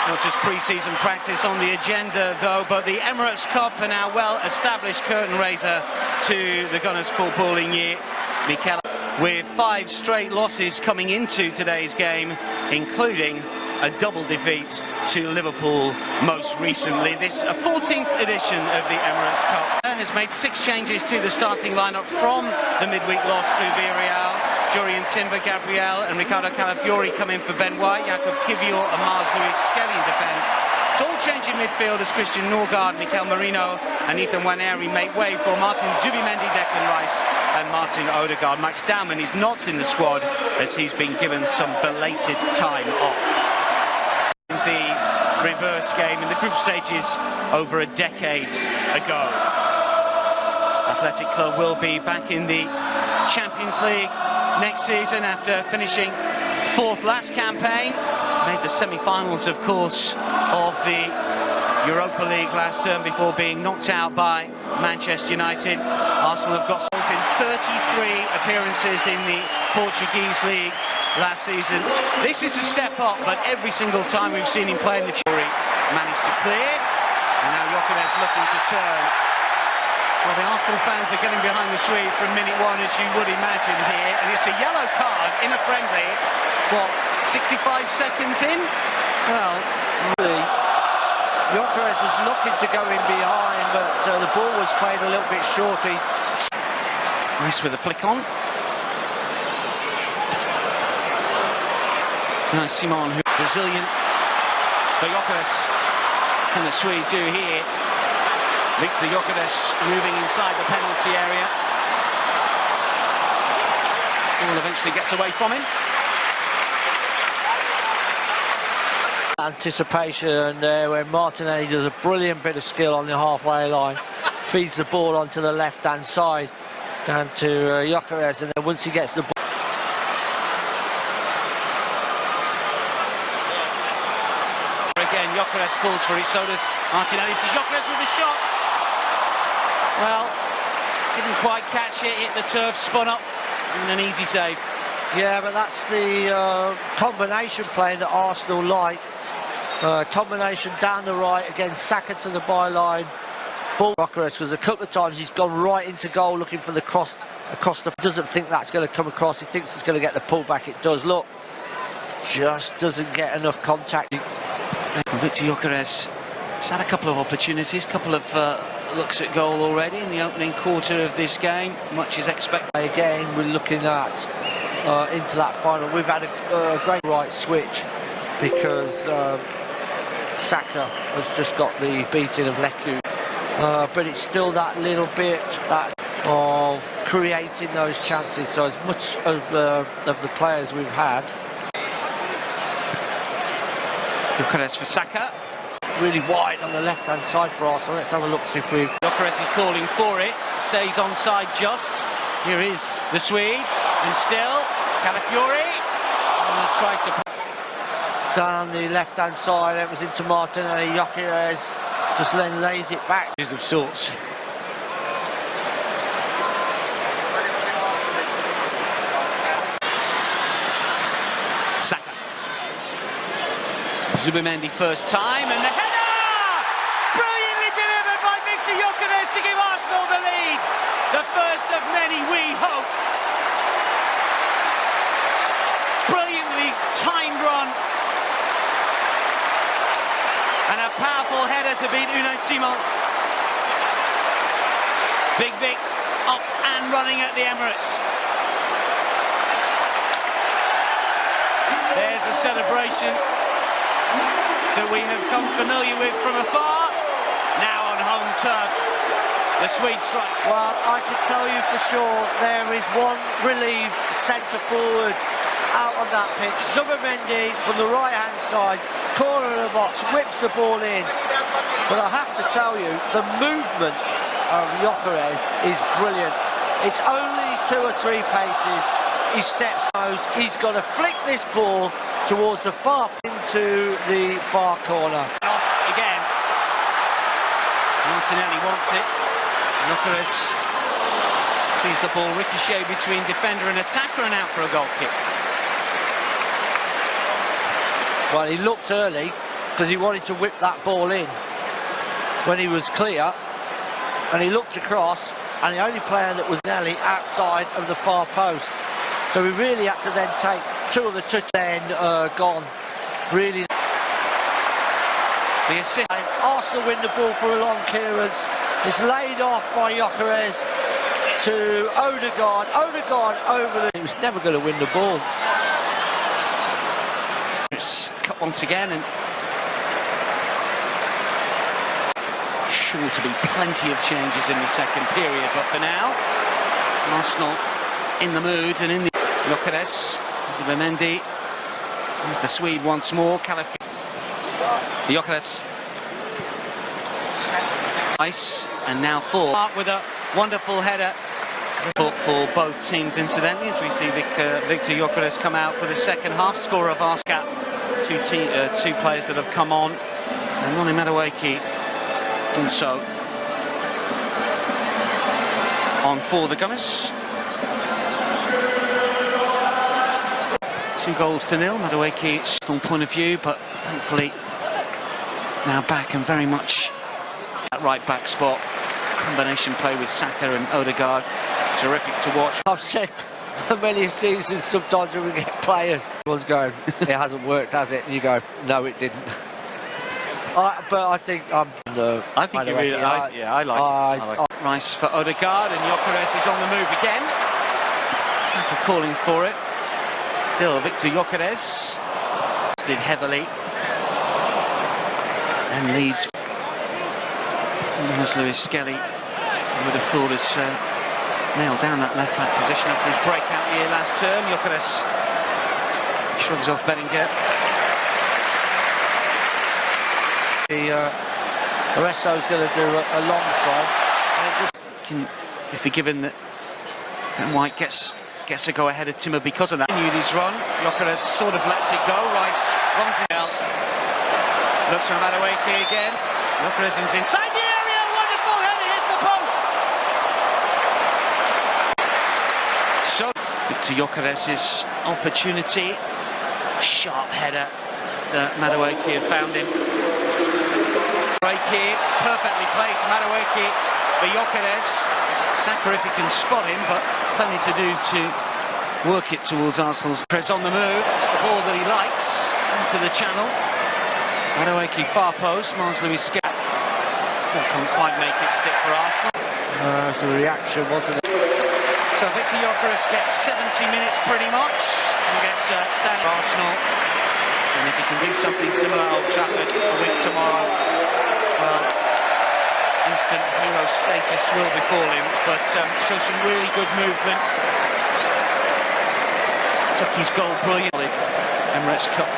Not just pre-season practice on the agenda though, but the Emirates Cup and our well-established curtain raiser to the Gunners footballing year. Mikel, with 5 straight losses coming into today's game, including a double defeat to Liverpool most recently. This a 14th edition of the Emirates Cup. Has made 6 changes to the starting lineup from the midweek loss to Villarreal. Jurian Timber, Gabriel and Ricardo Calafiori come in for Ben White, Jakob Kivior and Mars Lewis Skelly in defence. It's all changing midfield as Christian Norgard, Mikel Merino and Ethan Nwaneri make way for Martin Zubimendi, Declan Rice and Martin Odegaard. Max Dowman is not in the squad as he's been given some belated time off. The reverse game in the group stages over a decade ago. Athletic Club will be back in the Champions League next season after finishing 4th last campaign. Made the semi-finals, of course, of the Europa League last term before being knocked out by Manchester United. Arsenal have got goals in 33 appearances in the Portuguese league last season. This is a step up, but every single time we've seen him play in the Churi, managed to clear, and now Gyokeres looking to turn. Well, the Arsenal fans are getting behind the Swede from minute 1, as you would imagine here, and it's a yellow card in a friendly. What, 65 seconds in? Well, really, Gyokeres was looking to go in behind, but the ball was played a little bit shorty. Nice with a flick on. Nice Simon, who Brazilian. But Gyokeres, can the Swede do here? Viktor Gyokeres moving inside the penalty area. Ball eventually gets away from him. Anticipation there where Martinelli does a brilliant bit of skill on the halfway line. Feeds the ball onto the left-hand side down to Gyokeres, and then once he gets the ball. Again, Gyokeres calls for it, so does Martinelli. This is Gyokeres with the shot. Well, didn't quite catch it, hit the turf, spun up, and an easy save. Yeah, but that's the combination play that Arsenal like. Combination down the right, again Saka to the byline. Ball Gyokeres, because a couple of times he's gone right into goal looking for the cross across the... Doesn't think that's going to come across, he thinks it's going to get the pull back, it does. Look, just doesn't get enough contact. Viktor Gyokeres has had a couple of opportunities, couple of looks at goal already in the opening quarter of this game. Much is expected. Again, we're looking at into that final. We've had a great right switch because Saka has just got the beating of Leku. But it's still that little bit of creating those chances. So as much of the players we've had. Gyokeres for Saka. Really wide on the left-hand side for Arsenal. Let's have a look, see if we've... Gyokeres is calling for it, stays onside just. Here is the Swede, and still, Calafiori. Tried to... Down the left-hand side, it was into Martinelli. Gyokeres just then lays it back. Of sorts. Saka. Zubimendi first time, and the header! Brilliantly delivered by Viktor Gyokeres to give Arsenal the lead. The first of many, we hope. Brilliantly timed run. And a powerful header to beat Unai Simon. Big Vic up and running at the Emirates. There's a celebration that we have come familiar with from afar. Now on home turf, the Swede strike. Well, I can tell you for sure there is one relieved centre forward out on that pitch. Zubimendi from the right-hand side, corner of the box, whips the ball in. But I have to tell you, the movement of Gyokeres is brilliant. It's only 2 or 3 paces. He steps close. He's got to flick this ball towards the far into the far corner. Off again. Martinelli wants it. Gyokeres sees the ball ricochet between defender and attacker and out for a goal kick. Well, he looked early, because he wanted to whip that ball in when he was clear, and he looked across, and the only player that was nearly outside of the far post. So we really had to then take two of the touch then gone. Really. The assist. Arsenal win the ball for a long clearance. It's laid off by Gyokeres to Odegaard. Odegaard over the... He was never going to win the ball. It's cut once again, and sure to be plenty of changes in the second period, but for now, Arsenal in the mood and in the... Gyokeres, Zubimendi, there's the Swede once more, Gyokeres. Nice, and now full. With a wonderful header for both teams, incidentally, as we see Viktor Gyokeres come out for the second half. Scorer of Arsenal, two players that have come on, and Noni Madueke also on for the Gunners. 2-0. Madueke, strong point of view, but thankfully now back and very much that right back spot. Combination play with Saka and Odegaard, terrific to watch. I've said many seasons, sometimes when we get players, everyone's going, it hasn't worked, has it? And you go, no, it didn't. But I think I think you really like. Yeah, I like. Rice for Odegaard, and Gyokeres is on the move again. Saka calling for it. Still Viktor Gyokeres did heavily and leads. As Lewis Skelly would have thought has nailed down that left back position after his breakout year last term. Gyokeres shrugs off Bellinger. Aresso's going to do a long throw. If you're given that White gets to go ahead of Timber because of that. Continued his run. Gyokeres sort of lets it go. Rice runs it out. Looks for Madueke again. Gyokeres is inside the area. Wonderful header. Hits the post. So Viktor Gyokeres' opportunity. Sharp header that Madueke had found him. Break here. Perfectly placed. Madueke for Gyokeres. Saka if he can spot him, but plenty to do to work it towards Arsenal's press on the move. It's the ball that he likes into the channel. Madueke far post, Mars Lewis Skelly still can't quite make it stick for Arsenal. It's a reaction, wasn't it? So Viktor Gyokeres gets 70 minutes pretty much and gets standing Arsenal. And if he can do something similar at Old Trafford a week tomorrow, well, instant hero status will befall him, but shows some really good movement. Took his goal brilliantly. Emirates Cup